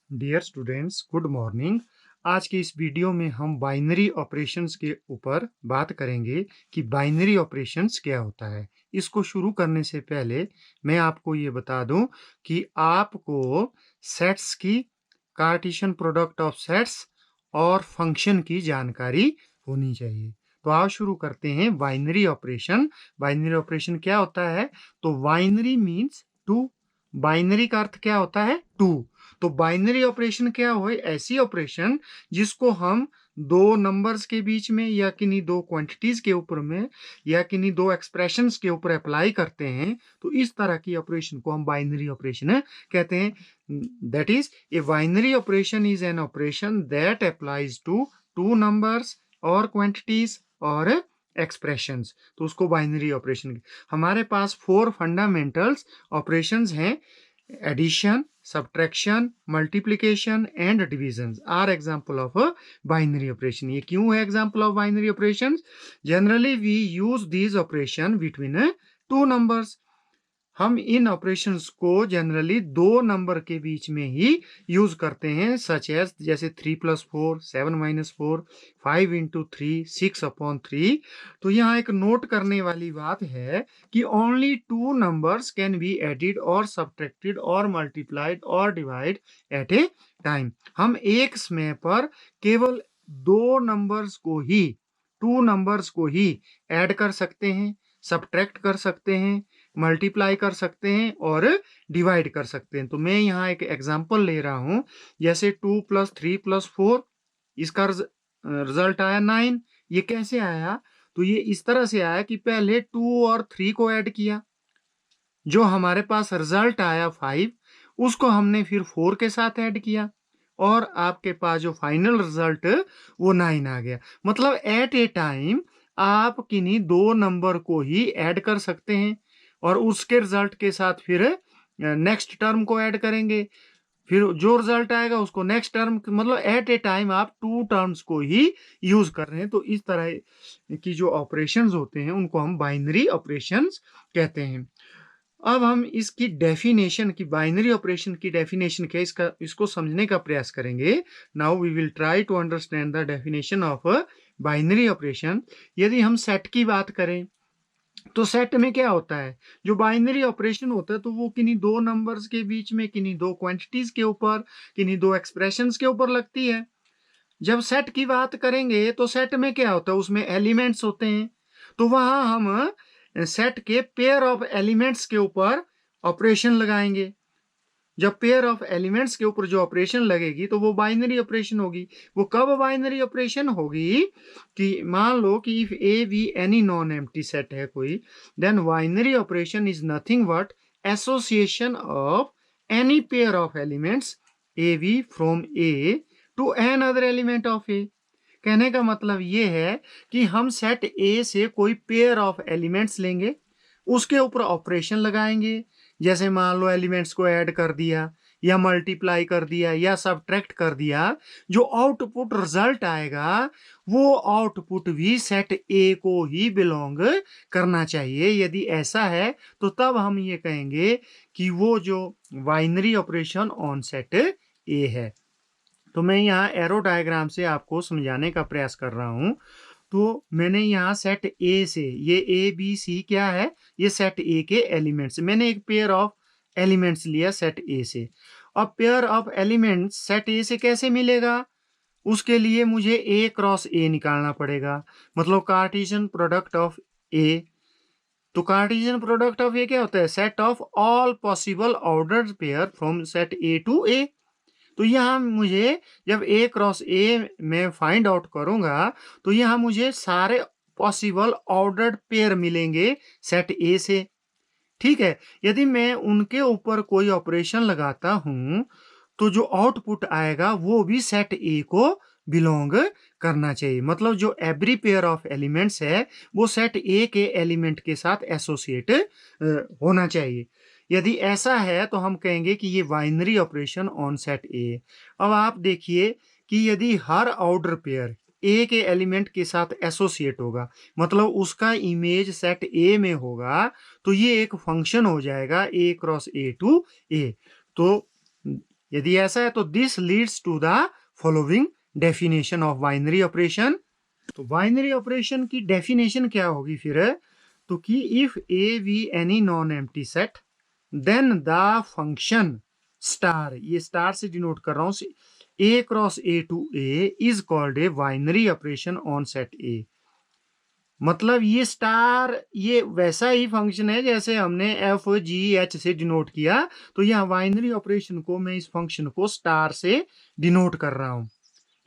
Dear students, good morning. आज के इस वीडियो में हम बाइनरी ऑपरेशंस के ऊपर बात करेंगे कि बाइनरी ऑपरेशंस क्या होता है। इसको शुरू करने से पहले मैं आपको ये बता दूं कि आपको सेट्स की, कार्टेशियन प्रोडक्ट ऑफ सेट्स और फंक्शन की जानकारी होनी चाहिए। तो आओ शुरू करते हैं बाइनरी ऑपरेशन। बाइनरी ऑपरेशन क्या होता है? तो बाइनरी मीन्स टू। बाइनरी का अर्थ क्या होता है? टू। तो बाइनरी ऑपरेशन क्या हुए? ऐसी ऑपरेशन जिसको हम दो नंबर्स के बीच में या किन्हीं दो क्वांटिटीज के ऊपर में या किन्हीं दो एक्सप्रेशंस के ऊपर अप्लाई करते हैं, तो इस तरह की ऑपरेशन को हम बाइनरी ऑपरेशन कहते हैं। That is a binary operation is an operation that applies to two numbers और क्वांटिटीज और एक्सप्रेशंस। तो उसको बाइनरी ऑपरेशन। हमारे पास फोर फंडामेंटल्स ऑपरेशंस हैं। Addition, subtraction, multiplication and divisions are example of a binary operation. ये क्यों है example of binary operations? Generally we use these operation between two numbers. हम इन ऑपरेशंस को जनरली दो नंबर के बीच में ही यूज करते हैं, सच एज जैसे 3+4, 7-4, 5×3, 6/3। तो यहाँ एक नोट करने वाली बात है कि only two numbers can be added और सब्ट्रैक्टेड और मल्टीप्लाइड और डिवाइड एट ए टाइम। हम एक समय पर केवल दो नंबर्स को ही, टू नंबर्स को ही ऐड कर सकते हैं, सब्ट्रैक्ट कर सकते हैं, मल्टीप्लाई कर सकते हैं और डिवाइड कर सकते हैं। तो मैं यहाँ एक एग्जांपल ले रहा हूं, जैसे 2+3+4, इसका रिजल्ट आया 9। ये कैसे आया? तो ये इस तरह से आया कि पहले 2 और 3 को ऐड किया, जो हमारे पास रिजल्ट आया 5, उसको हमने फिर 4 के साथ ऐड किया और आपके पास जो फाइनल रिजल्ट वो 9 आ गया। मतलब एट ए टाइम आप किन्हीं दो नंबर को ही ऐड कर सकते हैं और उसके रिजल्ट के साथ फिर नेक्स्ट टर्म को ऐड करेंगे, फिर जो रिजल्ट आएगा उसको नेक्स्ट टर्म, मतलब एट ए टाइम आप टू टर्म्स को ही यूज कर रहे हैं। तो इस तरह की जो ऑपरेशंस होते हैं उनको हम बाइनरी ऑपरेशंस कहते हैं। अब हम इसकी डेफिनेशन की, बाइनरी ऑपरेशन की डेफिनेशन क्या, इसको समझने का प्रयास करेंगे। Now we will try to understand the definition of binary operation. यदि हम सेट की बात करें तो सेट में क्या होता है? जो बाइनरी ऑपरेशन होता है तो वो किन्हीं दो नंबर्स के बीच में, किन्हीं दो क्वांटिटीज के ऊपर, किन्हीं दो एक्सप्रेशंस के ऊपर लगती है। जब सेट की बात करेंगे तो सेट में क्या होता है? उसमें एलिमेंट्स होते हैं। तो वहां हम सेट के पेयर ऑफ एलिमेंट्स के ऊपर ऑपरेशन लगाएंगे। जब पेयर ऑफ एलिमेंट्स के ऊपर जो ऑपरेशन लगेगी तो वो बाइनरी ऑपरेशन होगी। वो कब बाइनरी ऑपरेशन होगी? कि मान लो कि if A B any non empty set है कोई, then binary operation is nothing but association of any pair of elements A B from A to another element of A. कहने का मतलब ये है कि हम सेट ए से कोई पेयर ऑफ एलिमेंट्स लेंगे, उसके ऊपर ऑपरेशन लगाएंगे। जैसे मान लो एलिमेंट्स को ऐड कर दिया या मल्टीप्लाई कर दिया या सब्ट्रैक्ट कर दिया, जो आउटपुट रिजल्ट आएगा वो आउटपुट भी सेट ए को ही बिलोंग करना चाहिए। यदि ऐसा है तो तब हम ये कहेंगे कि वो जो binary operation on set A है। तो मैं यहाँ एरो डायग्राम से आपको समझाने का प्रयास कर रहा हूँ। तो मैंने यहाँ सेट ए से, ये ए बी सी क्या है? ये सेट ए के एलिमेंट्स। मैंने एक पेयर ऑफ एलिमेंट्स लिया सेट ए से। अब पेयर ऑफ एलिमेंट्स सेट ए से कैसे मिलेगा? उसके लिए मुझे ए क्रॉस ए निकालना पड़ेगा, मतलब कार्टेशियन प्रोडक्ट ऑफ ए। तो कार्टेशियन प्रोडक्ट ऑफ ए क्या होता है? Set of all possible ordered pair from set A to A. तो यहाँ मुझे जब ए क्रॉस ए में फाइंड आउट करूंगा तो यहाँ मुझे सारे पॉसिबल ऑर्डर्ड पेयर मिलेंगे सेट ए से। ठीक है, यदि मैं उनके ऊपर कोई ऑपरेशन लगाता हूं तो जो आउटपुट आएगा वो भी सेट ए को बिलोंग करना चाहिए। मतलब जो एवरी पेयर ऑफ एलिमेंट्स है वो सेट ए के एलिमेंट के साथ एसोसिएट होना चाहिए। यदि ऐसा है तो हम कहेंगे कि ये binary operation on set A. अब आप देखिए कि यदि हर ऑर्डर पेयर ए के एलिमेंट के साथ एसोसिएट होगा, मतलब उसका इमेज सेट ए में होगा, तो ये एक फंक्शन हो जाएगा ए क्रॉस ए टू ए। तो यदि ऐसा है तो this leads to the following definition of binary operation. तो बाइनरी ऑपरेशन की डेफिनेशन क्या होगी फिर, तो कि if A B any non empty set then the function star, ये स्टार से डिनोट कर रहा हूं, A cross A to A is called a binary operation on set A. मतलब ये स्टार ये वैसा ही फंक्शन है जैसे हमने एफ जी एच से डिनोट किया, तो यहाँ बाइनरी ऑपरेशन को मैं इस फंक्शन को स्टार से डिनोट कर रहा हूं।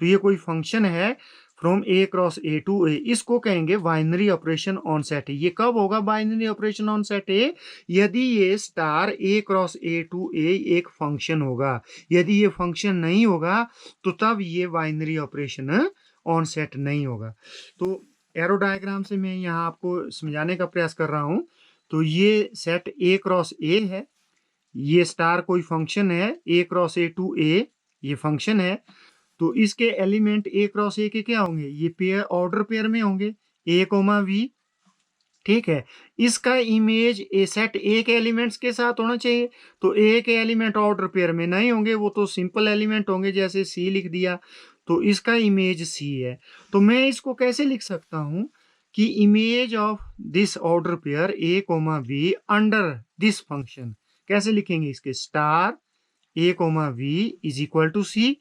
तो ये कोई फंक्शन है from A cross A to A, इसको कहेंगे binary operation on set A. ये कब होगा binary operation on set A, यदि ये star A cross A to A एक फंक्शन होगा। यदि ये फंक्शन नहीं होगा तो तब ये बाइनरी ऑपरेशन ऑन सेट नहीं होगा। तो एरो डायग्राम से मैं यहाँ आपको समझाने का प्रयास कर रहा हूं। तो ये सेट ए क्रॉस ए है, ये स्टार कोई फंक्शन है, ए क्रॉस ए टू ए ये फंक्शन है। तो इसके एलिमेंट ए क्रॉस ए के क्या होंगे, ये पेयर ऑर्डर पेयर में होंगे, ए कोमा वी। ठीक है, इसका इमेज ए सेट ए के एलिमेंट्स के साथ होना चाहिए। तो ए के एलिमेंट ऑर्डर पेयर में नहीं होंगे, वो तो सिंपल एलिमेंट होंगे, जैसे सी लिख दिया, तो इसका इमेज सी है। तो मैं इसको कैसे लिख सकता हूं कि image of this order pair A comma b under this function, कैसे लिखेंगे इसके, star A comma B is equal to c,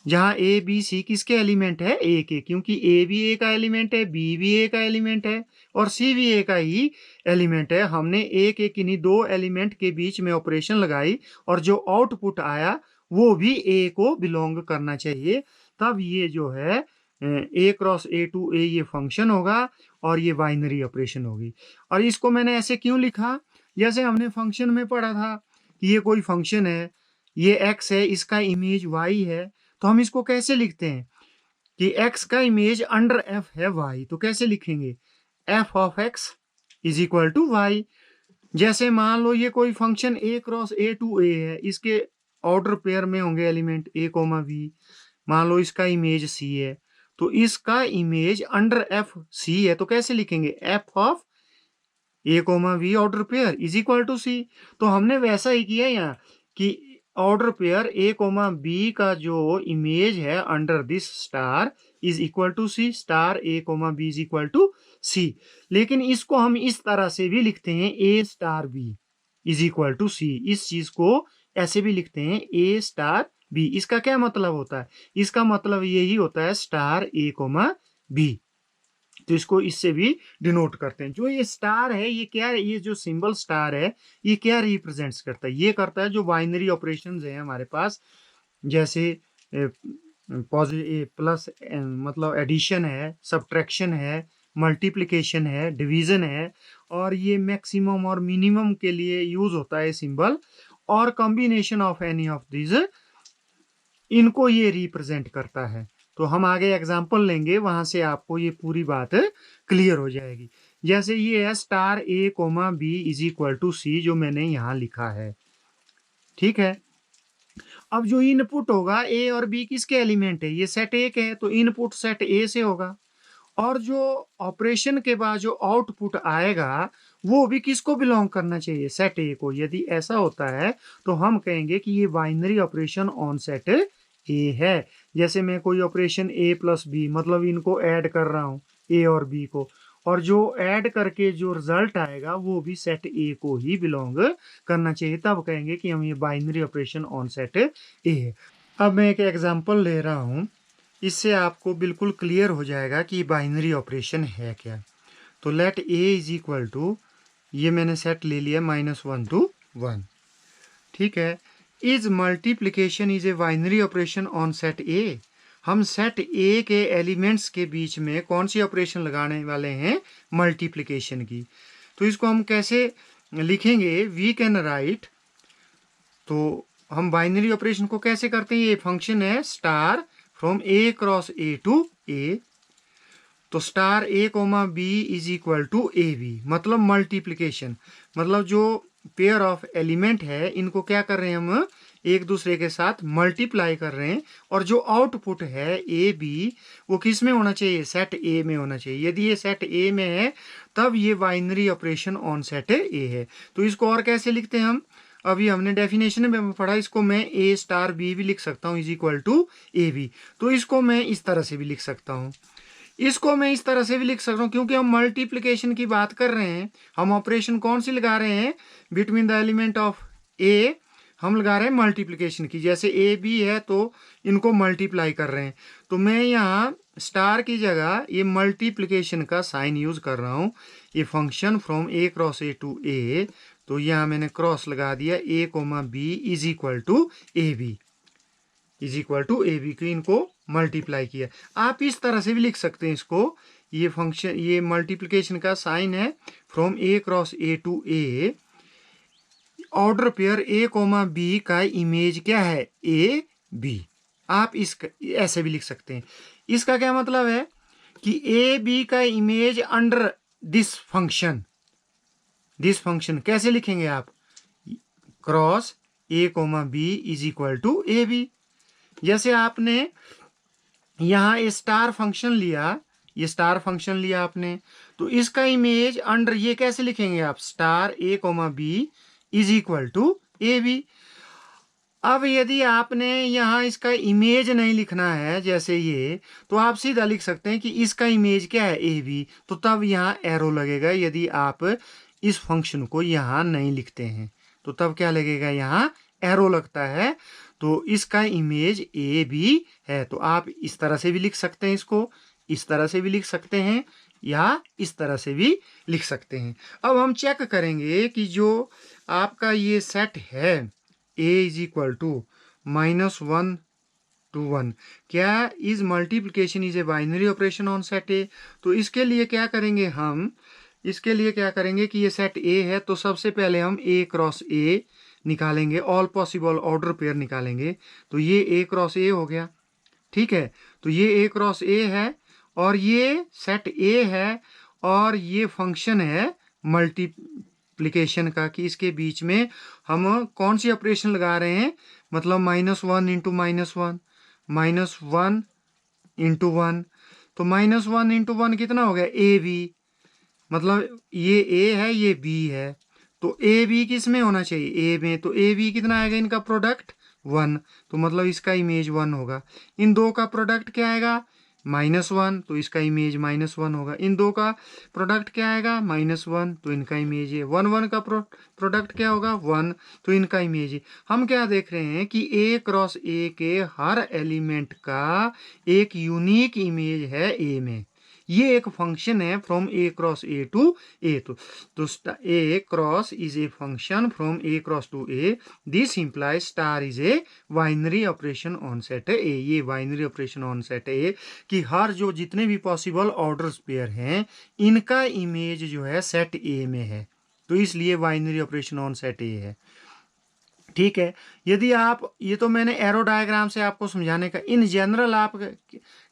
जहां ए बी सी किसके एलिमेंट है, ए के, क्योंकि ए भी ए का एलिमेंट है, बी भी ए का एलिमेंट है और सी भी ए का ही एलिमेंट है। हमने ए के किन्हीं दो एलिमेंट के बीच में ऑपरेशन लगाई और जो आउटपुट आया वो भी ए को बिलोंग करना चाहिए, तब ये जो है ए क्रॉस ए टू ए ये फंक्शन होगा और ये बाइनरी ऑपरेशन होगी। और इसको मैंने ऐसे क्यों लिखा, जैसे हमने फंक्शन में पढ़ा था कि ये कोई फंक्शन है, ये एक्स है, इसका इमेज वाई है, तो हम इसको कैसे लिखते हैं कि x का इमेज अंडर f है y, तो कैसे लिखेंगे, f of x is equal to y। जैसे मान लो ये कोई function a cross a to a है, इसके ऑर्डर पेयर में होंगे एलिमेंट a कोमा b, मान लो इसका इमेज c है, तो इसका इमेज अंडर f c है, तो कैसे लिखेंगे, f of a comma b order pair is equal to c। तो हमने वैसा ही किया यहाँ कि ऑर्डर पेयर ए कोमा बी का जो इमेज है under this star is equal to c, star A comma B is equal to c. लेकिन इसको हम इस तरह से भी लिखते हैं, a star B is equal to c, इस चीज को ऐसे भी लिखते हैं, ए स्टार बी। इसका क्या मतलब होता है, इसका मतलब यही होता है स्टार ए कोमा बी। तो इसको इससे भी डिनोट करते हैं। जो ये स्टार है ये क्या है, ये जो सिंबल स्टार है ये क्या रिप्रेजेंट्स करता है, ये करता है जो बाइनरी ऑपरेशंस हैं हमारे पास, जैसे प्लस मतलब एडिशन है, सब्ट्रैक्शन है, मल्टीप्लिकेशन है, डिवीजन है, और ये मैक्सिमम और मिनिमम के लिए यूज होता है सिंबल, और combination of any of this इनको ये रिप्रेजेंट करता है। तो हम आगे एग्जाम्पल लेंगे, वहां से आपको ये पूरी बात क्लियर हो जाएगी। जैसे ये है star A comma B is equal to c, जो मैंने यहाँ लिखा है। ठीक है, अब जो इनपुट होगा ए और बी किसके एलिमेंट है, ये सेट ए के है, तो इनपुट सेट ए से होगा, और जो ऑपरेशन के बाद जो आउटपुट आएगा वो भी किसको बिलोंग करना चाहिए, सेट ए को। यदि ऐसा होता है तो हम कहेंगे कि ये binary operation on set A है। जैसे मैं कोई ऑपरेशन ए प्लस बी, मतलब इनको ऐड कर रहा हूँ ए और बी को, और जो ऐड करके जो रिजल्ट आएगा वो भी सेट ए को ही बिलोंग करना चाहिए, तब कहेंगे कि हम ये binary operation on set A है। अब मैं एक एग्जांपल ले रहा हूँ, इससे आपको बिल्कुल क्लियर हो जाएगा कि बाइनरी ऑपरेशन है क्या। तो let A is equal to, ये मैंने सेट ले लिया -1 to 1। ठीक है, is multiplication is a binary operation on set ए। हम सेट ए के एलिमेंट्स के बीच में कौन सी ऑपरेशन लगाने वाले हैं, मल्टीप्लिकेशन की। तो इसको हम कैसे लिखेंगे, वी कैन राइट, तो हम बाइनरी ऑपरेशन को कैसे करते हैं, ये फंक्शन है star from A cross A to A, तो star A comma B is equal to A b, मतलब मल्टीप्लिकेशन, मतलब जो पेयर ऑफ एलिमेंट है इनको क्या कर रहे हैं हम, एक दूसरे के साथ मल्टीप्लाई कर रहे हैं, और जो आउटपुट है ए बी वो किस में होना चाहिए, सेट ए में होना चाहिए। यदि ये सेट ए में है तब ये binary operation on set A है। तो इसको और कैसे लिखते हैं हम, अभी हमने डेफिनेशन में पढ़ा, इसको मैं ए स्टार बी भी लिख सकता हूँ is equal to A B. तो इसको मैं इस तरह से भी लिख सकता हूँ, इसको मैं इस तरह से भी लिख सकता हूँ, क्योंकि हम मल्टीप्लिकेशन की बात कर रहे हैं। हम ऑपरेशन कौन सी लगा रहे हैं बिटवीन द एलिमेंट ऑफ ए, हम लगा रहे हैं मल्टीप्लिकेशन की। जैसे ए बी है तो इनको मल्टीप्लाई कर रहे हैं, तो मैं यहाँ स्टार की जगह ये मल्टीप्लिकेशन का साइन यूज कर रहा हूँ। ये function from A cross A to A, तो यहाँ मैंने क्रॉस लगा दिया, a comma B is equal to A b, is equal to A b, इनको मल्टीप्लाई किया। आप इस तरह से भी लिख सकते हैं इसको, ये फंक्शन, ये मल्टीप्लिकेशन का साइन है from A cross A to A, order pair A comma B का इमेज क्या है, ए बी। आप इसका ऐसे भी लिख सकते हैं। इसका क्या मतलब है कि ए बी का image under this function, this function कैसे लिखेंगे आप, cross A comma B is equal to A B. जैसे आपने यहाँ ये स्टार फंक्शन लिया, ये स्टार फंक्शन लिया आपने, तो इसका इमेज अंडर ये कैसे लिखेंगे आप, star A comma B is equal to A B. अब यदि आपने यहाँ इसका इमेज नहीं लिखना है जैसे ये, तो आप सीधा लिख सकते हैं कि इसका इमेज क्या है, ए बी, तो तब यहाँ एरो लगेगा। यदि आप इस फंक्शन को यहाँ नहीं लिखते हैं तो तब क्या लगेगा, यहाँ एरो लगता है, तो इसका इमेज ए बी है। तो आप इस तरह से भी लिख सकते हैं, इसको इस तरह से भी लिख सकते हैं, या इस तरह से भी लिख सकते हैं। अब हम चेक करेंगे कि जो आपका ये सेट है ए इज इक्वल टू -1 to 1, क्या is multiplication is a binary operation on set ए। तो इसके लिए क्या करेंगे हम, इसके लिए क्या करेंगे कि ये सेट ए है, तो सबसे पहले हम ए क्रॉस ए निकालेंगे, ऑल पॉसिबल ऑर्डर पेयर निकालेंगे। तो ये ए क्रॉस ए हो गया, ठीक है। तो ये ए क्रॉस ए है और ये सेट ए है, और ये फंक्शन है मल्टीप्लिकेशन का, कि इसके बीच में हम कौन सी ऑपरेशन लगा रहे हैं, मतलब -1 इंटू -1, -1 इंटू 1। तो -1 इंटू 1 कितना हो गया, ए बी, मतलब ये ए है ये बी है, तो ए बी किस में होना चाहिए, ए में। तो ए बी कितना आएगा, इनका प्रोडक्ट 1, तो मतलब इसका इमेज 1 होगा। इन दो का प्रोडक्ट क्या आएगा, -1, तो इसका इमेज -1 होगा। इन दो का प्रोडक्ट क्या आएगा, -1, तो इनका इमेज है। 1 1 का प्रोडक्ट क्या होगा, 1, तो इनका इमेज है। हम क्या देख रहे हैं कि ए क्रॉस ए के हर एलिमेंट का एक यूनिक इमेज है ए में। ये एक फंक्शन है from A cross A to A. तो A cross is a function from A cross to A, this implies star is a binary operation on set A. ये binary operation on set A कि हर जो जितने भी possible orders pair हैं इनका image जो है सेट ए में है, तो इसलिए binary operation on set A है, ठीक है। यदि आप, ये तो मैंने एरो डायग्राम से आपको समझाने का, इन जनरल आप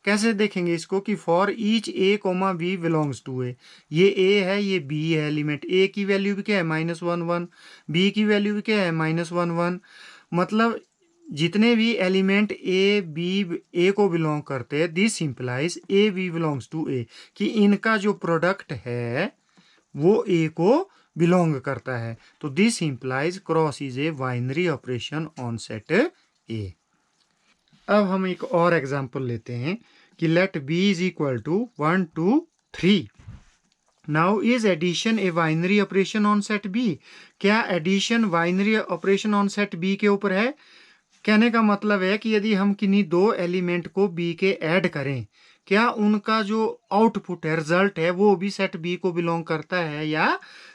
कैसे देखेंगे इसको कि for each a comma b belongs to A, ये ए है ये बी है, एलिमेंट ए की वैल्यू भी क्या है -1 1, बी की वैल्यू भी क्या है -1 1, मतलब जितने भी एलिमेंट ए बी ए को बिलोंग करते हैं, this implies a b belongs to A, कि इनका जो प्रोडक्ट है वो ए को बिलोंग करता है। तो this implies cross is a binary operation on set A. अब हम एक और एग्जांपल लेते हैं कि let B is equal to 1 2 3। Now is addition a binary operation on set B. क्या addition binary operation on set B के ऊपर है। कहने का मतलब है कि यदि हम किन्हीं दो एलिमेंट को बी के ऐड करें, क्या उनका जो आउटपुट है, रिजल्ट है, वो भी सेट बी को बिलोंग करता है या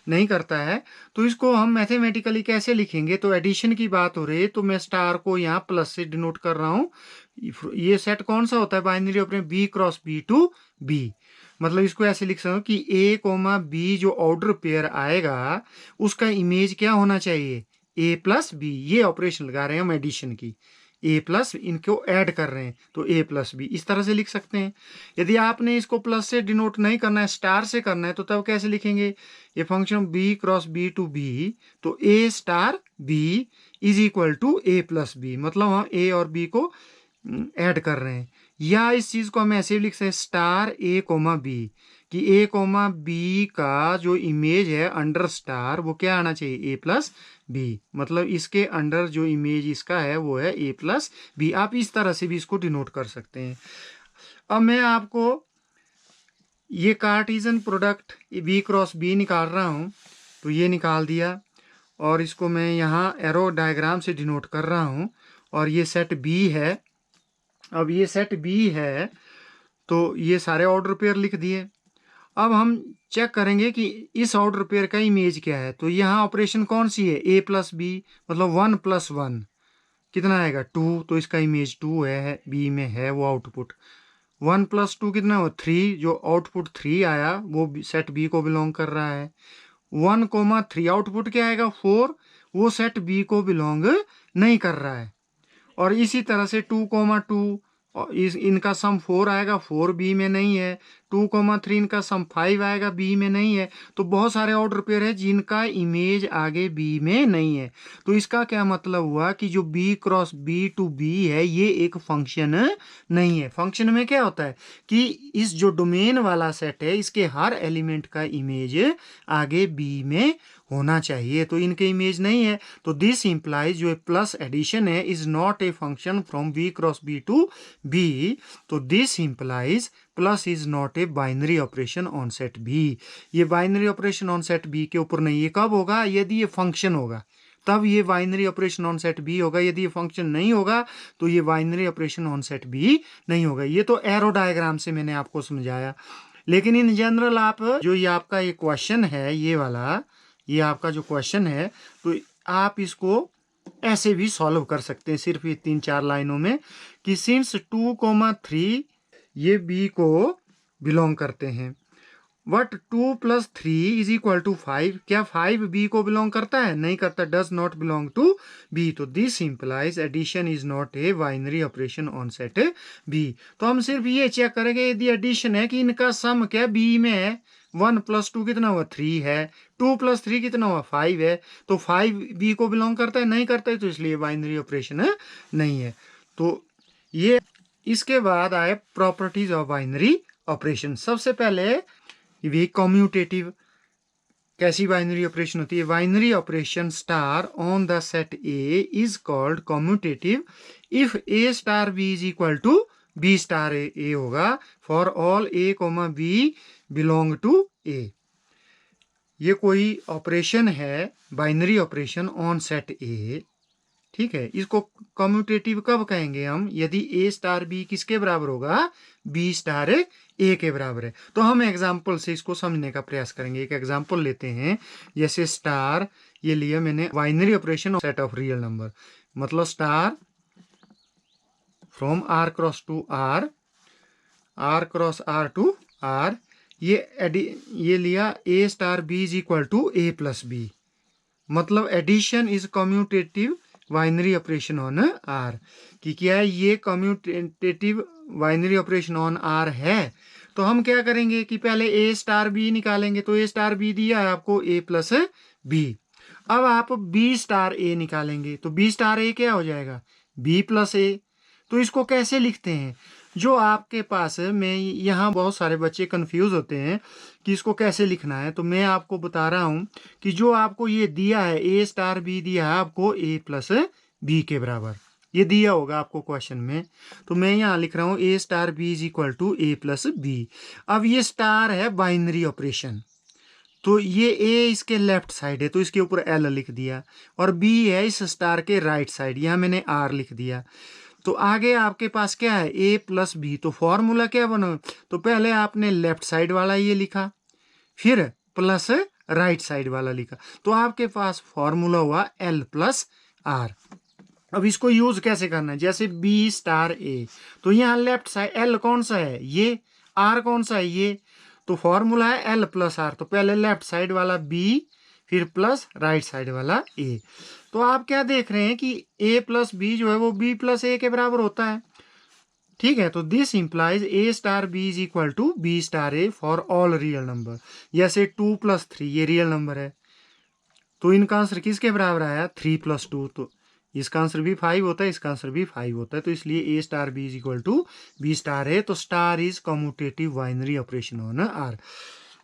नहीं करता है। तो इसको हम मैथमेटिकली कैसे लिखेंगे, तो एडिशन की बात हो रही है तो मैं स्टार को यहाँ प्लस से डिनोट कर रहा हूँ। ये सेट कौन सा होता है, binary operation B cross B to B, मतलब इसको ऐसे लिख सकता हूँ कि ए कोमा बी जो ऑर्डर पेयर आएगा उसका इमेज क्या होना चाहिए, ए प्लस बी। ये ऑपरेशन लगा रहे हैं हम एडिशन की, ए प्लस इनको ऐड कर रहे हैं तो ए प्लस बी, इस तरह से लिख सकते हैं। यदि आपने इसको प्लस से डिनोट नहीं करना है, स्टार से करना है, तो तब कैसे लिखेंगे, ये function B cross B to B, तो ए star B is equal to a plus b, मतलब हम ए और बी को ऐड कर रहे हैं। या इस चीज़ को हम ऐसे भी लिख सकते हैं स्टार ए कोमा बी, कि ए कोमा बी का जो इमेज है अंडर स्टार वो क्या आना चाहिए, ए प्लस बी। मतलब इसके अंडर जो इमेज इसका है वो है ए प्लस बी। आप इस तरह से भी इसको डिनोट कर सकते हैं। अब मैं आपको ये Cartesian product B cross B निकाल रहा हूँ, तो ये निकाल दिया और इसको मैं यहाँ एरो डायग्राम से डिनोट कर रहा हूँ। और ये सेट बी है। अब ये सेट बी है तो ये सारे ऑर्डर पेयर लिख दिए। अब हम चेक करेंगे कि इस ऑर्डर पेयर का इमेज क्या है। तो यहाँ ऑपरेशन कौन सी है, ए प्लस बी, मतलब 1 + 1 कितना आएगा 2। तो इसका इमेज 2 है, बी में है वो आउटपुट। 1 + 2 कितना हो 3, जो आउटपुट 3 आया वो सेट बी को बिलोंग कर रहा है। 1, 3 आउटपुट क्या आएगा 4, वो सेट बी को बिलोंग नहीं कर रहा है। और इसी तरह से 2, 2 इनका सम 4 आएगा, 4 बी में नहीं है। 2, 3 इनका सम 5 आएगा, बी में नहीं है। तो बहुत सारे ऑर्डर पेयर है जिनका इमेज आगे बी में नहीं है। तो इसका क्या मतलब हुआ कि जो B cross B to B है ये एक फंक्शन नहीं है। फंक्शन में क्या होता है कि इस जो डोमेन वाला सेट है इसके हर एलिमेंट का इमेज आगे बी में होना चाहिए। तो इनके इमेज नहीं है। तो दिस इंप्लाइज जो प्लस एडिशन है is not a function from B cross B to B. तो this implies plus is not a binary operation on set B. ये binary operation on set B के ऊपर नहीं। ये कब होगा, यदि ये फंक्शन होगा तब ये binary operation on set B होगा। यदि ये फंक्शन नहीं होगा तो ये binary operation on set B नहीं होगा। ये तो एरो डायग्राम से मैंने आपको समझाया। लेकिन इन जनरल आप जो ये आपका ये क्वेश्चन है, ये वाला ये आपका जो क्वेश्चन है, तो आप इसको ऐसे भी सॉल्व कर सकते हैं सिर्फ ये 3-4 लाइनों में कि सिंस 2, 3 ये बी को बिलोंग करते हैं, वट 2 + 3 = 5। क्या 5 बी को बिलोंग करता है, नहीं करता, does not belong to B. तो this implies addition is not a binary operation on set B. तो हम सिर्फ ये चेक करेंगे यदि एडिशन है कि इनका सम क्या बी में है। 1 + 2 कितना हुआ 3 है, 2 + 3 कितना हुआ 5 है। तो 5 बी को बिलोंग करता है, नहीं करता है, तो इसलिए बाइनरी ऑपरेशन नहीं है। तो ये इसके बाद आए प्रॉपर्टीज ऑफ बाइनरी ऑपरेशन। सबसे पहले ये कम्यूटेटिव कैसी बाइनरी ऑपरेशन होती है। Binary operation star on the set A is called commutative if a star B is equal to B star a होगा for all a comma b belong to A. ये कोई operation है binary operation on set A, ठीक है। इसको commutative कब कहेंगे हम, यदि ए स्टार बी किसके बराबर होगा, बी स्टार ए के बराबर है। तो हम एग्जाम्पल से इसको समझने का प्रयास करेंगे। एक एग्जाम्पल लेते हैं, जैसे स्टार ये लिया मैंने binary operation set of real number, मतलब star from R cross to R, R cross R to R, ये लिया a star B is equal to a plus b. मतलब addition is commutative binary operation on R. कि क्या है, ये commutative binary operation on R है। तो हम क्या करेंगे कि पहले ए स्टार बी निकालेंगे। तो ए स्टार बी दिया है आपको ए प्लस बी। अब आप बी स्टार ए निकालेंगे तो बी स्टार ए क्या हो जाएगा, बी प्लस ए। तो इसको कैसे लिखते हैं, जो आपके पास में यहाँ बहुत सारे बच्चे कंफ्यूज होते हैं कि इसको कैसे लिखना है। तो मैं आपको बता रहा हूँ कि जो आपको ये दिया है ए स्टार बी दिया है आपको ए प्लस बी के बराबर, ये दिया होगा आपको क्वेश्चन में। तो मैं यहाँ लिख रहा हूँ a star B is equal to a plus b. अब ये स्टार है बाइनरी ऑपरेशन, तो ये ए इसके लेफ्ट साइड है तो इसके ऊपर एल लिख दिया, और बी है इस स्टार के राइट साइड, यहाँ मैंने आर लिख दिया। तो आगे आपके पास क्या है, ए प्लस बी। तो फॉर्मूला क्या बना, तो पहले आपने लेफ्ट साइड वाला ये लिखा, फिर प्लस राइट साइड वाला लिखा, तो आपके पास फॉर्मूला हुआ एल प्लस आर। अब इसको यूज कैसे करना है, जैसे बी स्टार ए, तो यहाँ लेफ्ट साइड एल कौन सा है ये, आर कौन सा है ये, तो फॉर्मूला है एल प्लस आर। तो पहले लेफ्ट साइड वाला बी, फिर प्लस राइट साइड वाला ए। तो आप क्या देख रहे हैं कि ए प्लस बी जो है वो बी प्लस ए के बराबर होता है, ठीक है। तो this implies A star B is equal to B star A for all real number. जैसे 2 + 3 ये रियल नंबर है, तो इनका आंसर किसके बराबर आया, 3 + 2। तो इसका आंसर भी 5 होता है, इसका आंसर भी 5 होता है, तो इसलिए A star B is equal to B star है। तो star is commutative binary operation on R।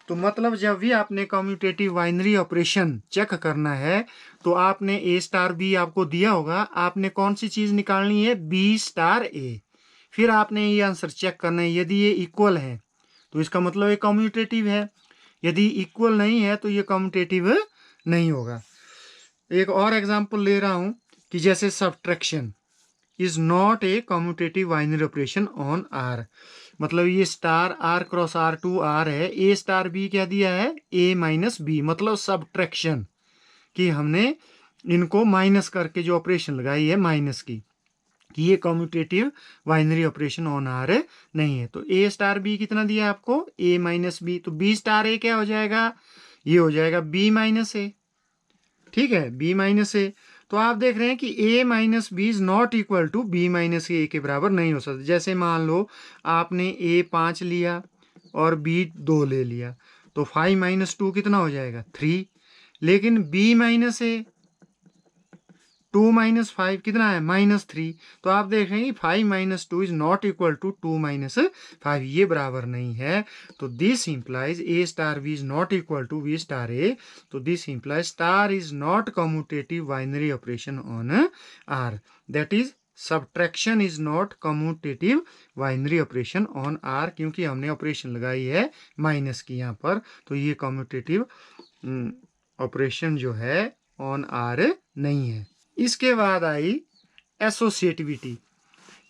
तो मतलब जब भी आपने कम्यूटेटिव बाइनरी ऑपरेशन चेक करना है तो आपने A स्टार B आपको दिया होगा, आपने कौन सी चीज निकालनी है, B स्टार A। फिर आपने ये आंसर चेक करना है, यदि ये इक्वल है तो इसका मतलब ये कम्यूटेटिव है, यदि इक्वल नहीं है तो ये कम्यूटेटिव नहीं होगा। एक और एग्जांपल ले रहा हूं कि जैसे subtraction is not a commutative binary operation on R. मतलब ये star R cross R to R है, ए स्टार बी क्या दिया है, ए माइनस बी, मतलब सब्ट्रैक्शन कि हमने इनको माइनस करके जो ऑपरेशन लगाई है माइनस की, कि ये commutative binary operation on R नहीं है। तो ए स्टार बी कितना दिया आपको, ए माइनस बी, तो बी स्टार ए क्या हो जाएगा, ये हो जाएगा बी माइनस ए। ठीक है, बी माइनस ए। तो आप देख रहे हैं कि a minus b is not equal to b minus a के बराबर नहीं हो सकता। जैसे मान लो आपने a 5 लिया और b 2 ले लिया, तो 5 माइनस 2 कितना हो जाएगा, 3। लेकिन b माइनस ए 2 माइनस 5 कितना है, -3। तो आप देख रहे हैं 5 minus 2 is not equal to 2 minus 5, ये बराबर नहीं है। तो this implies A star B is not equal to B star a. तो this implies star is not commutative binary operation on R, that is subtraction is not commutative binary operation on R, क्योंकि हमने operation लगाई है minus की यहाँ पर, तो ये कम्यूटेटिव ऑपरेशन जो है ऑन आर नहीं है। इसके बाद आई एसोसिएटिविटी,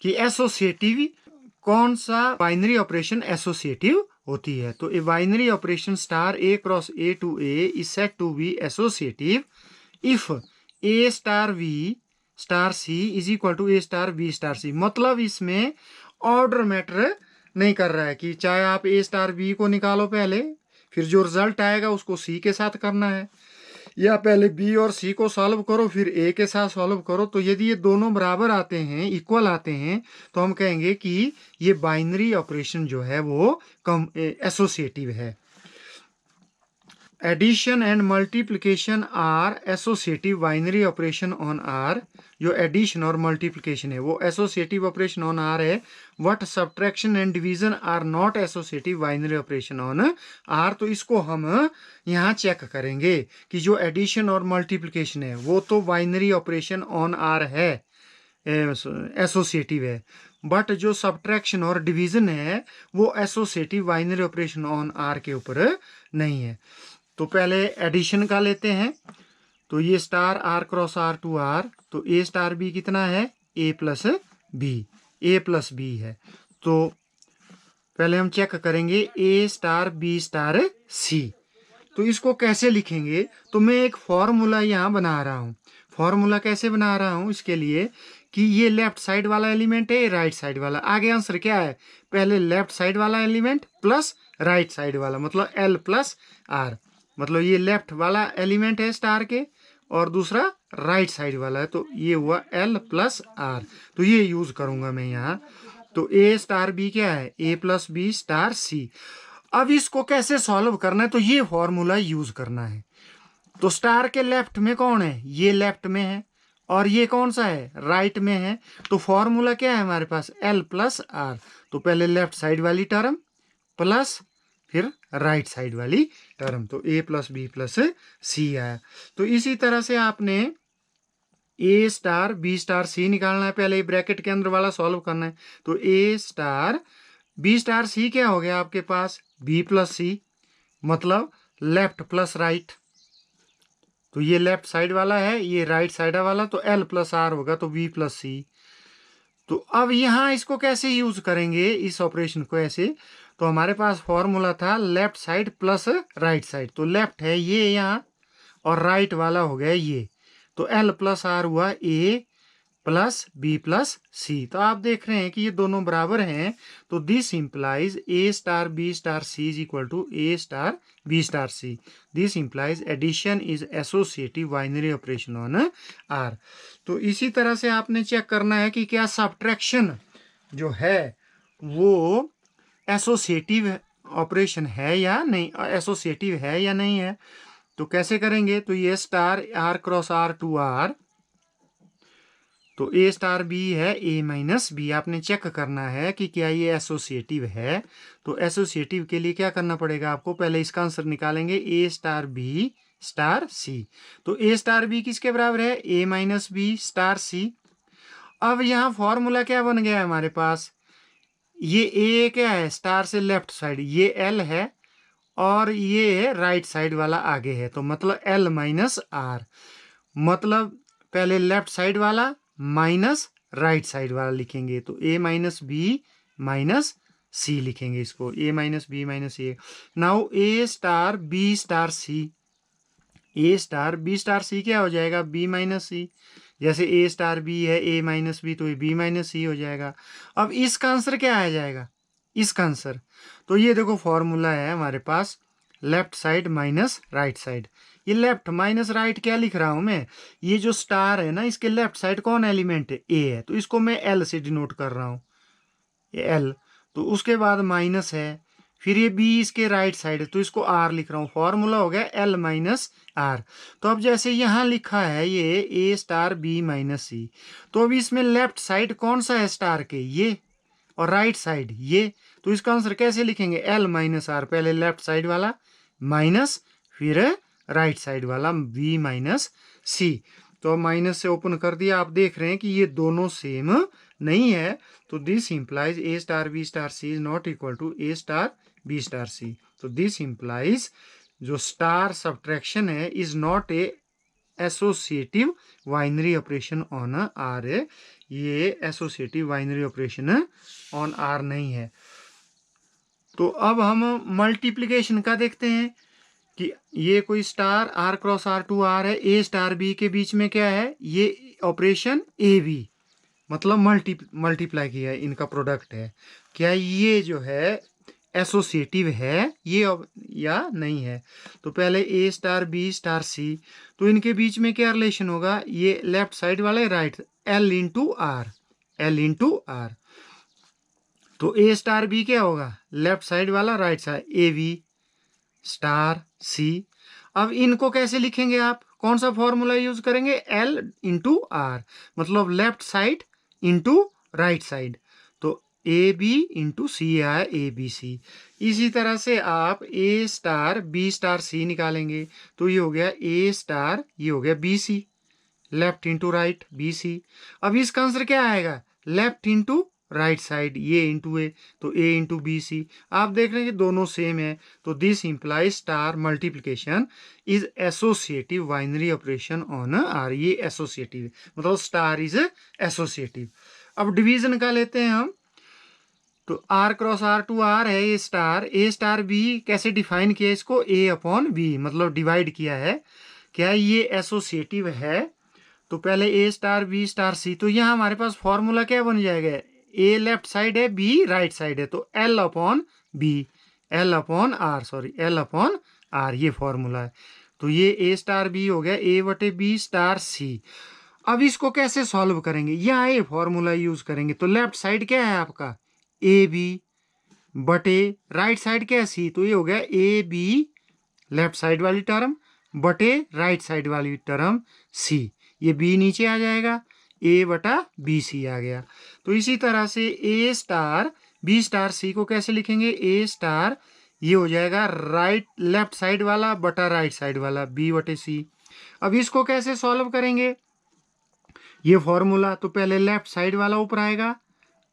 कि एसोसिएटिव कौन सा बाइनरी ऑपरेशन एसोसिएटिव होती है। तो a binary operation star A cross A to A is said to be associative if a star B star C is equal to A star B star c. मतलब इसमें order matter नहीं कर रहा है कि चाहे आप ए स्टार बी को निकालो पहले, फिर जो रिजल्ट आएगा उसको सी के साथ करना है, या पहले बी और सी को सॉल्व करो फिर ए के साथ सॉल्व करो। तो यदि ये दोनों बराबर आते हैं, इक्वल आते हैं, तो हम कहेंगे कि ये बाइनरी ऑपरेशन जो है वो एसोसिएटिव है। Addition and multiplication are associative binary operation on R. जो एडिशन और मल्टीप्लिकेशन है वो एसोसिएटिव ऑपरेशन ऑन आर है, but subtraction and division are not associative binary operation on R. तो इसको हम यहाँ चेक करेंगे कि जो एडिशन और मल्टीप्लिकेशन है वो तो बाइनरी ऑपरेशन ऑन आर है, एसोसिएटिव है, बट जो सब्ट्रैक्शन और डिवीजन है वो associative binary operation on R के ऊपर नहीं है। तो पहले एडिशन का लेते हैं, तो ये star R cross R to R, तो ए स्टार बी कितना है, A plus B, A plus B है। तो पहले हम चेक करेंगे ए स्टार बी स्टार सी। तो इसको कैसे लिखेंगे, तो मैं एक फॉर्मूला यहाँ बना रहा हूँ। फॉर्मूला कैसे बना रहा हूँ, इसके लिए कि ये लेफ्ट साइड वाला एलिमेंट है, राइट साइड वाला। आगे आंसर क्या है, पहले लेफ्ट साइड वाला एलिमेंट प्लस राइट साइड वाला, मतलब एल प्लस आर। मतलब ये लेफ्ट वाला एलिमेंट है स्टार के और दूसरा राइट साइड वाला है, तो ये हुआ एल प्लस आर। तो ये यूज करूंगा मैं यहाँ। तो ए स्टार बी क्या है, A plus B star c. अब इसको कैसे सॉल्व करना है, तो ये फॉर्मूला यूज करना है। तो स्टार के लेफ्ट में कौन है, ये लेफ्ट में है, और ये कौन सा है, राइट में है। तो फॉर्मूला क्या है हमारे पास, एल प्लस आर। तो पहले लेफ्ट साइड वाली टर्म प्लस फिर राइट साइड वाली टर्म, तो A plus B plus C आया। तो इसी तरह से आपने A star B star C निकालना है, पहले ब्रैकेट के अंदर वाला सॉल्व करना है। तो ए स्टार बी स्टार सी क्या हो गया आपके पास, बी प्लस सी, मतलब लेफ्ट प्लस राइट। तो ये लेफ्ट साइड वाला है, ये राइट साइड वाला, तो एल प्लस आर होगा, तो बी प्लस सी। तो अब यहाँ इसको कैसे यूज करेंगे इस ऑपरेशन को, ऐसे। तो हमारे पास फॉर्मूला था left side plus right side. तो लेफ्ट है ये यहाँ और राइट वाला हो गया ये, तो एल प्लस आर हुआ ए प्लस बी प्लस सी। तो आप देख रहे हैं कि ये दोनों बराबर हैं। तो this implies A star B star C is equal to A star B star C. This implies addition is associative binary operation on R. तो इसी तरह से आपने चेक करना है कि क्या सब्ट्रैक्शन जो है वो एसोसिएटिव ऑपरेशन है या नहीं, एसोसिएटिव है या नहीं है। तो कैसे करेंगे, तो ये star R cross R to R, तो ए स्टार बी है ए माइनस बी। आपने चेक करना है कि क्या ये एसोसिएटिव है। तो एसोसिएटिव के लिए क्या करना पड़ेगा आपको, पहले इसका आंसर निकालेंगे ए स्टार बी स्टार सी। तो ए स्टार बी किसके बराबर है, A minus B star c. अब यहाँ फॉर्मूला क्या बन गया है हमारे पास, ये ए क्या है स्टार से लेफ्ट साइड, ये एल है और ये राइट साइड वाला आगे है, तो मतलब एल माइनस आर। मतलब पहले लेफ्ट साइड वाला माइनस राइट साइड वाला लिखेंगे, तो A minus B minus C लिखेंगे इसको, A minus B minus A. Now A star B star C, A star B star C क्या हो जाएगा, बी माइनस सी। जैसे ए स्टार बी है ए माइनस बी, तो ये बी माइनस सी हो जाएगा। अब इसका आंसर क्या आ जाएगा, इसका आंसर, तो ये देखो फॉर्मूला है हमारे पास left side minus right side. ये लेफ्ट माइनस राइट क्या लिख रहा हूं मैं, ये जो स्टार है ना इसके लेफ्ट साइड कौन एलिमेंट है, ए है, तो इसको मैं एल से डिनोट कर रहा हूं, ये एल। तो उसके बाद माइनस है, फिर ये बी इसके राइट साइड है तो इसको आर लिख रहा हूँ, फॉर्मूला हो गया एल माइनस आर। तो अब जैसे यहाँ लिखा है ये ए स्टार बी माइनस सी, तो अब इसमें लेफ्ट साइड कौन सा है स्टार के, ये, और राइट साइड ये, तो इसका आंसर कैसे लिखेंगे, एल माइनस आर, पहले लेफ्ट साइड वाला माइनस फिर राइट साइड वाला बी माइनस सी। तो माइनस से ओपन कर दिया, आप देख रहे हैं कि ये दोनों सेम नहीं है, तो this implies A star B star C is not equal to A star B star सी। तो दिस इंप्लाइज जो स्टार सब्ट्रैक्शन है is not a associative binary operation on R है, ये associative binary operation on R नहीं है। तो अब हम मल्टीप्लिकेशन का देखते हैं कि ये कोई star R cross R to R है, ए स्टार बी के बीच में क्या है, ये ऑपरेशन ए बी, मतलब मल्टीप्लाई किया है, इनका प्रोडक्ट है। क्या ये जो है एसोसिएटिव है ये या नहीं है। तो पहले ए स्टार बी स्टार सी, तो इनके बीच में क्या रिलेशन होगा, ये लेफ्ट साइड वाले right, L into R, L into R. तो ए स्टार बी क्या होगा, लेफ्ट साइड वाला right side, a b star c. अब इनको कैसे लिखेंगे आप, कौन सा फॉर्मूला यूज करेंगे, एल इंटू आर, मतलब left side into right side, तो ए बी इंटू सी आया ए बी सी। इसी तरह से आप ए स्टार बी स्टार सी निकालेंगे, तो ये हो गया ए स्टार, ये हो गया B C, left into right B C. अब इसका आंसर क्या आएगा, लेफ्ट इंटू राइट साइड, ये इंटू ए, तो ए इंटू बी सी। आप देख रहे हैं कि दोनों सेम है, तो this implies star multiplication is associative binary operation on R, ये एसोसिएटिव मतलब स्टार इज एसोसिएटिव। अब डिवीजन का लेते हैं हम, तो R cross R to R है ये स्टार, ए स्टार बी कैसे डिफाइन किया इसको, ए अपॉन बी, मतलब डिवाइड किया है। क्या ये एसोसिएटिव है, तो पहले ए स्टार बी स्टार सी, तो यहाँ हमारे पास फॉर्मूला क्या बन जाएगा, ए लेफ्ट साइड है बी राइट साइड है, तो L upon B, L upon R, sorry L upon R, ये फॉर्मूला है। तो ये ए स्टार बी हो गया ए बटे बी स्टार सी। अब इसको कैसे सॉल्व करेंगे, यहाँ ए फॉर्मूला यूज करेंगे, तो लेफ्ट साइड क्या है आपका ए बी बटे राइट साइड क्या है सी, तो ये हो गया ए बी लेफ्ट साइड वाली टर्म बटे राइट साइड वाली टर्म सी, ये बी नीचे आ जाएगा, ए बटा बी सी आ गया। तो इसी तरह से ए स्टार बी स्टार सी को कैसे लिखेंगे, ए स्टार ये हो जाएगा राइट लेफ्ट साइड वाला बटा राइट साइड वाला बी बटे सी। अब इसको कैसे सॉल्व करेंगे, ये फॉर्मूला, तो पहले लेफ्ट साइड वाला ऊपर आएगा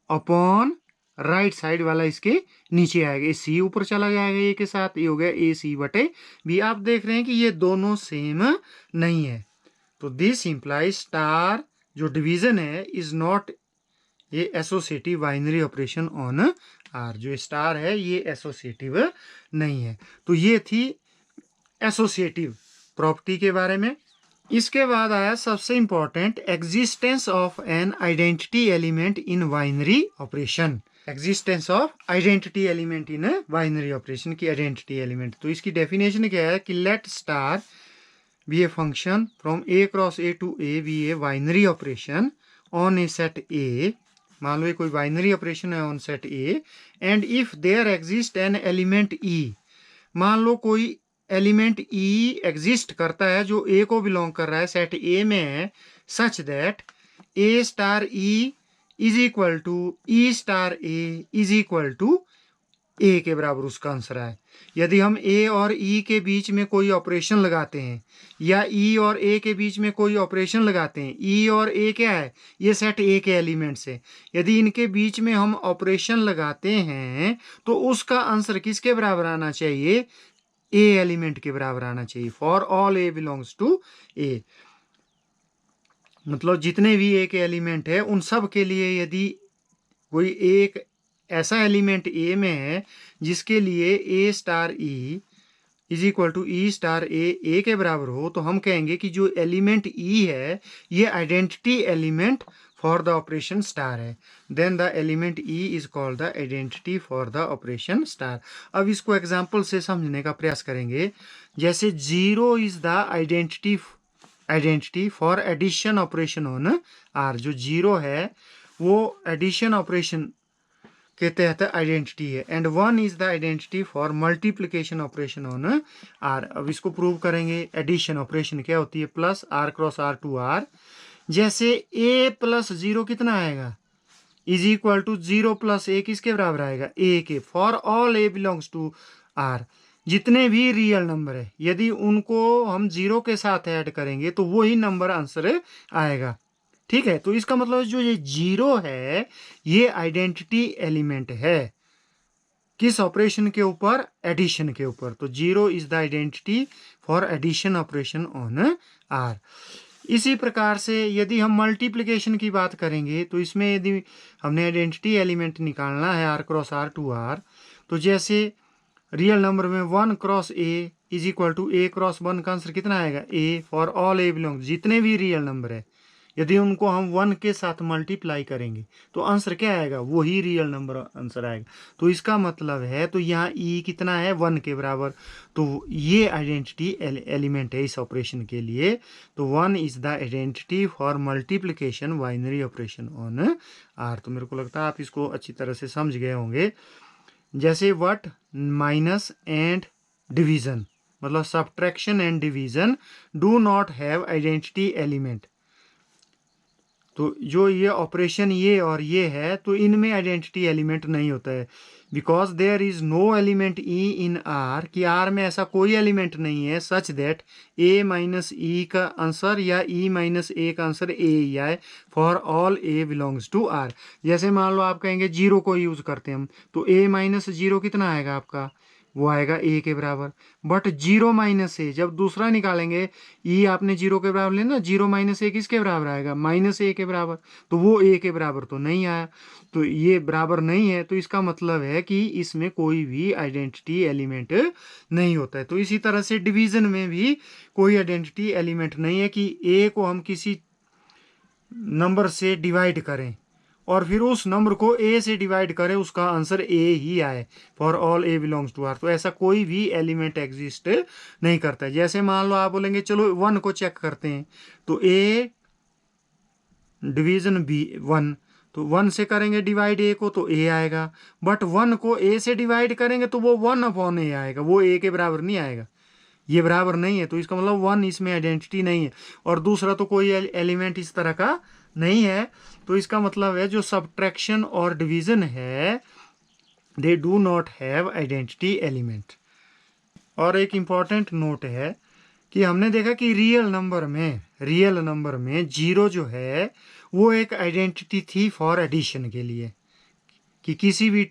अपॉन राइट साइड वाला इसके नीचे आएगा, ये सी ऊपर चला जाएगा ए के साथ, ये हो गया ए सी बटे बी। आप देख रहे हैं कि ये दोनों सेम नहीं है, तो दिस इंप्लाइज स्टार जो डिवीजन है इज नॉट ये associative binary operation on R, जो स्टार है ये एसोसिएटिव नहीं है। तो ये थी एसोसिएटिव प्रॉपर्टी के बारे में। इसके बाद आया सबसे important, existence of an identity element in binary operation, existence of identity element in binary operation की आइडेंटिटी एलिमेंट। तो इसकी डेफिनेशन क्या है कि let star be a function from A cross A to A be a binary operation on a set A, मान लो ये कोई बाइनरी ऑपरेशन है on set A, and if there exist an element e, मान लो कोई element ई exist करता है जो ए को बिलोंग कर रहा है, सेट ए में है, such that a star e is equal to e star a is equal to a के बराबर उसका आंसर है। यदि हम ए और ई के बीच में कोई ऑपरेशन लगाते हैं या ई और ए के बीच में कोई ऑपरेशन लगाते हैं, ई और ए क्या है, ये सेट ए के एलिमेंट्स है, यदि इनके बीच में हम ऑपरेशन लगाते हैं तो उसका आंसर किसके बराबर आना चाहिए, ए एलिमेंट के बराबर आना चाहिए। For all a belongs to A, मतलब जितने भी ए के एलिमेंट है उन सब के लिए यदि कोई एक ऐसा एलिमेंट ए में है जिसके लिए a star e is equal to e star a के बराबर हो, तो हम कहेंगे कि जो एलिमेंट ई है ये identity element for the operation star है। Then the element e is called the identity for the operation star. अब इसको एग्जाम्पल से समझने का प्रयास करेंगे। जैसे 0 is the identity for addition operation on R. जो 0 है वो एडिशन ऑपरेशन के तहत आइडेंटिटी है। And 1 is the identity for multiplication operation on R. अब इसको प्रूव करेंगे। एडिशन ऑपरेशन क्या होती है, plus R cross R to R. जैसे a प्लस 0 कितना आएगा, is equal to 0 plus a किसके बराबर आएगा, a के। For all a belongs to R, जितने भी रियल नंबर है यदि उनको हम 0 के साथ ऐड करेंगे तो वही नंबर आंसर आएगा। ठीक है, तो इसका मतलब जो ये 0 है ये आइडेंटिटी एलिमेंट है किस ऑपरेशन के ऊपर, एडिशन के ऊपर। तो 0 is the identity for addition operation on R. इसी प्रकार से यदि हम मल्टीप्लिकेशन की बात करेंगे तो इसमें यदि हमने आइडेंटिटी एलिमेंट निकालना है R cross R to R, तो जैसे रियल नंबर में 1 cross a is equal to a cross 1 का आंसर कितना आएगा, a. For all a belong, जितने भी रियल नंबर है यदि उनको हम 1 के साथ मल्टीप्लाई करेंगे तो आंसर क्या आएगा, वही रियल नंबर आंसर आएगा। तो इसका मतलब है, तो यहाँ ई कितना है, 1 के बराबर। तो ये आइडेंटिटी एलिमेंट है इस ऑपरेशन के लिए। तो 1 is the identity for multiplication binary operation on R. तो मेरे को लगता है आप इसको अच्छी तरह से समझ गए होंगे। जैसे व्हाट, माइनस एंड डिवीजन, मतलब subtraction and division do not have identity element. तो जो ये ऑपरेशन ये और ये है तो इनमें आइडेंटिटी एलिमेंट नहीं होता है। Because there is no element e in R, कि आर में ऐसा कोई एलिमेंट नहीं है सच दैट ए माइनस ई का आंसर या ई माइनस ए का आंसर ए ही आए for all a belongs to R. जैसे मान लो आप कहेंगे 0 को यूज करते हैं हम, तो ए माइनस 0 कितना आएगा आपका, वो आएगा ए के बराबर। बट 0 माइनस ए जब दूसरा निकालेंगे, ई आपने 0 के बराबर लेना, 0 माइनस ए किसके बराबर आएगा, माइनस ए के बराबर। तो वो ए के बराबर तो नहीं आया, तो ये बराबर नहीं है, तो इसका मतलब है कि इसमें कोई भी आइडेंटिटी एलिमेंट नहीं होता है। तो इसी तरह से डिवीजन में भी कोई आइडेंटिटी एलिमेंट नहीं है कि ए को हम किसी नंबर से डिवाइड करें और फिर उस नंबर को ए से डिवाइड करें, उसका आंसर ए ही आए for all a belongs to R. तो ऐसा कोई भी एलिमेंट एग्जिस्ट नहीं करता है। जैसे मान लो आप बोलेंगे चलो 1 को चेक करते हैं, तो ए डिवीजन बी 1, तो 1 से करेंगे डिवाइड ए को तो ए आएगा, बट 1 को ए से डिवाइड करेंगे तो वो 1 अपॉन ए आएगा, वो ए के बराबर नहीं आएगा, ये बराबर नहीं है। तो इसका मतलब 1 इसमें आइडेंटिटी नहीं है। और दूसरा तो कोई एलिमेंट इस तरह का नहीं है। तो इसका मतलब है जो सब्ट्रैक्शन और डिवीजन है they do not have identity element. और एक इम्पॉर्टेंट नोट है कि हमने देखा कि रियल नंबर में 0 जो है वो एक आइडेंटिटी थी फॉर एडिशन के लिए, कि किसी भी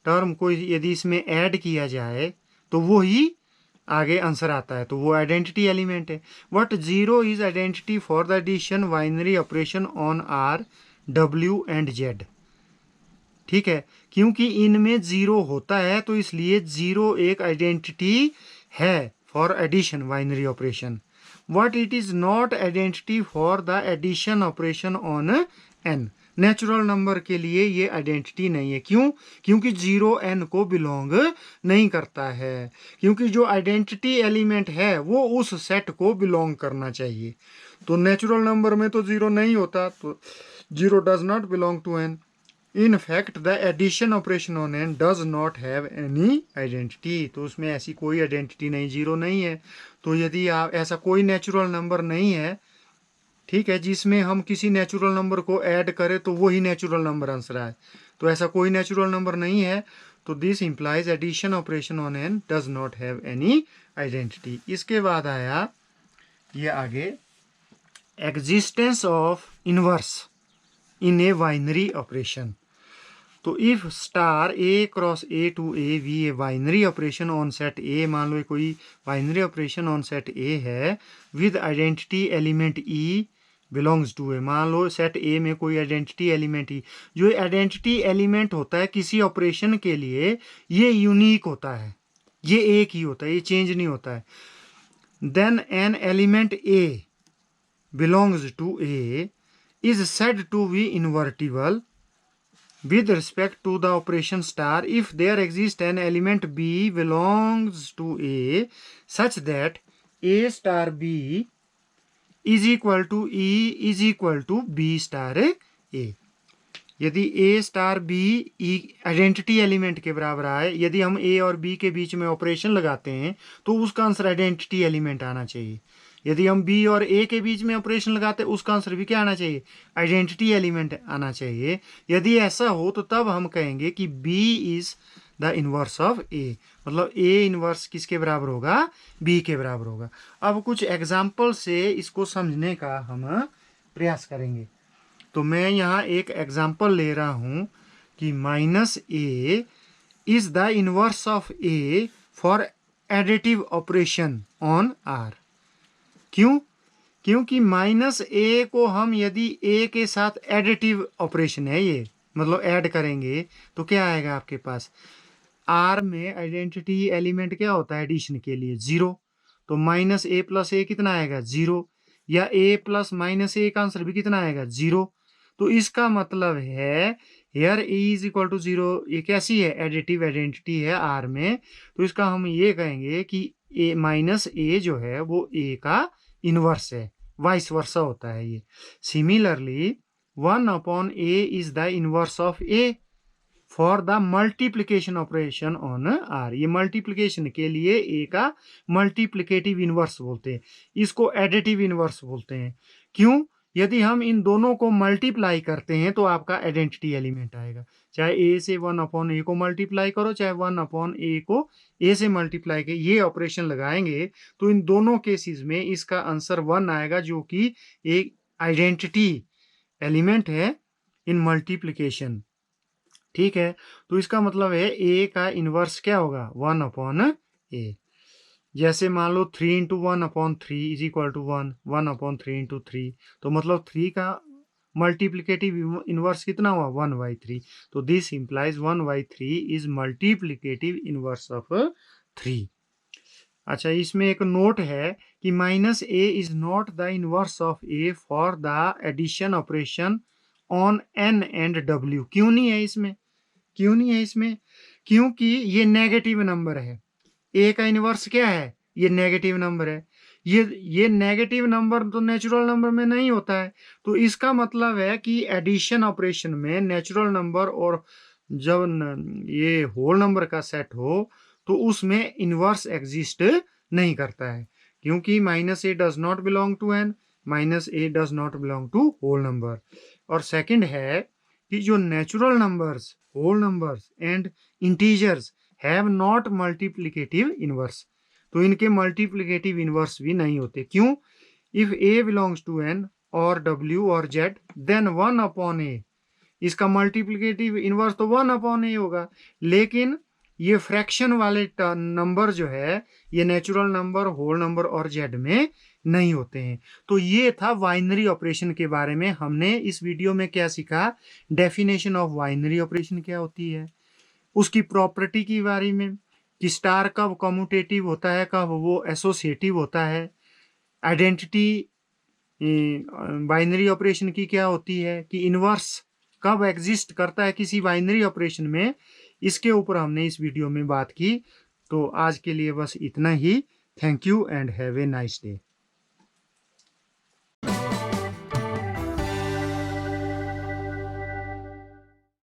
टर्म को यदि इसमें ऐड किया जाए तो वो ही आगे आंसर आता है, तो वो आइडेंटिटी एलिमेंट है। But 0 is identity for the addition binary operation on R W and Z. ठीक है, क्योंकि इनमें 0 होता है तो इसलिए 0 एक आइडेंटिटी है for addition binary operation. But it is not identity for the addition operation on N. Natural number के लिए ये आइडेंटिटी नहीं है। क्यों? क्योंकि 0 n को बिलोंग नहीं करता है, क्योंकि जो आइडेंटिटी एलिमेंट है वो उस सेट को बिलोंग करना चाहिए। तो नेचुरल नंबर में तो 0 नहीं होता, तो 0 does not belong to n। In fact the addition operation on n does not have any identity. तो उसमें ऐसी कोई आइडेंटिटी नहीं, 0 नहीं है। तो यदि आप ऐसा कोई नेचुरल नंबर नहीं है ठीक है, जिसमें हम किसी नेचुरल नंबर को ऐड करें तो वही नेचुरल नंबर आंसर आए। तो ऐसा कोई नेचुरल नंबर नहीं है, तो this implies addition operation on N does not have any identity. इसके बाद आया ये आगे, existence of inverse in a binary operation. तो if star A cross A to A be a binary operation on set A, मान लो कोई binary operation on set A है with identity element e belongs to A, मान लो set A में कोई identity element ई, जो आइडेंटिटी एलिमेंट होता है किसी ऑपरेशन के लिए ये यूनिक होता है, ये एक ही होता है, ये चेंज नहीं होता है। Then an element a belongs to A is said to be invertible with respect to the operation star if there exists an element b belongs to a such that a star b is equal to e is equal to b star a। यदि a star b e identity element के बराबर आए, यदि हम a और b के बीच में operation लगाते हैं तो उसका आंसर आइडेंटिटी एलिमेंट आना चाहिए। यदि हम b और a के बीच में ऑपरेशन लगाते हैं उसका आंसर भी क्या आना चाहिए, आइडेंटिटी एलिमेंट आना चाहिए। यदि ऐसा हो तो तब हम कहेंगे कि b is the inverse of a, मतलब a इनवर्स किसके बराबर होगा, b के बराबर होगा। अब कुछ एग्जाम्पल से इसको समझने का हम प्रयास करेंगे। तो मैं यहाँ एक एग्जाम्पल ले रहा हूँ कि minus a is the inverse of a for additive operation on r। क्यों? क्योंकि माइनस ए को हम यदि ए के साथ एडिटिव ऑपरेशन है ये, मतलब ऐड करेंगे तो क्या आएगा आपके पास, आर में आइडेंटिटी एलिमेंट क्या होता है एडिशन के लिए, 0। तो माइनस ए प्लस ए कितना आएगा, 0, या ए प्लस माइनस ए का आंसर भी कितना आएगा, 0। तो इसका मतलब है here a is equal to 0, ये कैसी है, एडिटिव आइडेंटिटी है आर में। तो इसका हम ये कहेंगे कि ए माइनस ए जो है वो ए का इनवर्स है, वाइस वर्सा होता है ये। Similarly 1/a is the inverse of a for the multiplication operation on r। ये मल्टीप्लिकेशन के लिए a का मल्टीप्लिकेटिव इनवर्स बोलते हैं, इसको एडिटिव इनवर्स बोलते हैं। क्यों? यदि हम इन दोनों को मल्टीप्लाई करते हैं तो आपका आइडेंटिटी एलिमेंट आएगा। चाहे a से 1/a को मल्टीप्लाई करो, चाहे 1/a को a से मल्टीप्लाई के ये ऑपरेशन लगाएंगे तो इन दोनों केसेस में इसका आंसर 1 आएगा, जो कि एक आइडेंटिटी एलिमेंट है इन मल्टीप्लिकेशन। ठीक है, तो इसका मतलब है a का इनवर्स क्या होगा, 1/a। जैसे मान लो 3 into 1/3 is equal to 1, 1/3 into 3, तो मतलब 3 का मल्टीप्लिकेटिव इनवर्स कितना हुआ, 1/3। तो दिस इंप्लाइज 1/3 इज मल्टीप्लिकेटिव इनवर्स ऑफ 3। अच्छा, इसमें एक नोट है कि minus a is not the inverse of a for the addition operation on N and W. क्यों नहीं है इसमें, क्यों नहीं है इसमें? क्योंकि ये नेगेटिव नंबर है। ए का इनवर्स क्या है, ये नेगेटिव नंबर है। ये नेगेटिव नंबर तो नेचुरल नंबर में नहीं होता है। तो इसका मतलब है कि एडिशन ऑपरेशन में नेचुरल नंबर और जब ये होल नंबर का सेट हो तो उसमें इनवर्स एग्जिस्ट नहीं करता है, क्योंकि minus a does not belong to N, minus a does not belong to whole number. और सेकंड है कि जो natural numbers, whole numbers and integers have not multiplicative inverse, तो इनके मल्टीप्लिकेटिव इनवर्स भी नहीं होते। क्यों? If a belongs to N और डब्ल्यू और जेड देन 1/a, इसका मल्टीप्लिकेटिव इनवर्स तो 1/a होगा। लेकिन ये फ्रैक्शन वाले नंबर जो है ये नेचुरल नंबर, होल नंबर और जेड में नहीं होते हैं। तो ये था बाइनरी ऑपरेशन के बारे में। हमने इस वीडियो में क्या सीखा, डेफिनेशन ऑफ बाइनरी ऑपरेशन क्या होती है, उसकी प्रॉपर्टी के बारे में कि स्टार कब कम्यूटेटिव होता है, कब वो एसोसिएटिव होता है, आइडेंटिटी बाइनरी ऑपरेशन की क्या होती है, कि इनवर्स कब एग्जिस्ट करता है किसी बाइनरी ऑपरेशन में, इसके ऊपर हमने इस वीडियो में बात की। तो आज के लिए बस इतना ही। Thank you and have a nice day.